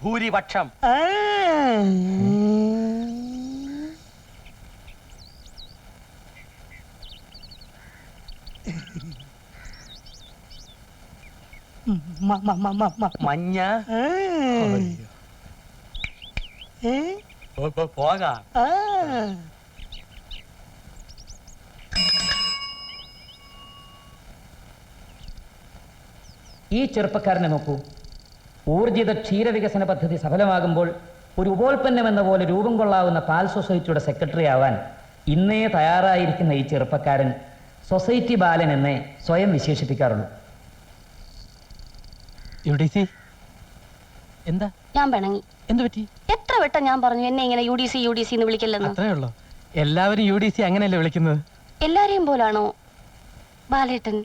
ഭൂരിപക്ഷം. മഞ്ഞ. പോകാം. ഈ ചെറുപ്പക്കാരനെ നോക്കൂ. ഊർജിത ക്ഷീരവികസന പദ്ധതി സഫലമാകുമ്പോൾ ഒരു ഉപോൽപ്പന്നം എന്ന പോലെ രൂപം കൊള്ളാവുന്ന പാൽ സൊസൈറ്റിയുടെ സെക്രട്ടറി ആവാൻ ഇന്നേ തയ്യാറായിരിക്കുന്ന ഈ ചെറുപ്പക്കാരൻ സൊസൈറ്റി ബാലൻ എന്നേ സ്വയം വിശേഷിപ്പിക്കാറുള്ളൂ. എന്താ ഞാൻ പിണങ്ങി. എന്ത് പറ്റി? എത്ര വട്ടം ഞാൻ പറഞ്ഞു എന്നെ ഇങ്ങനെ UDC എന്ന് വിളിക്കില്ലെന്ന്. അത്രേ ഉള്ളൂ. എല്ലാവരും UDC അങ്ങനെയല്ലേ വിളിക്കുന്നത്? എല്ലാരെയും പോലാണോ ബാലേട്ടൻ?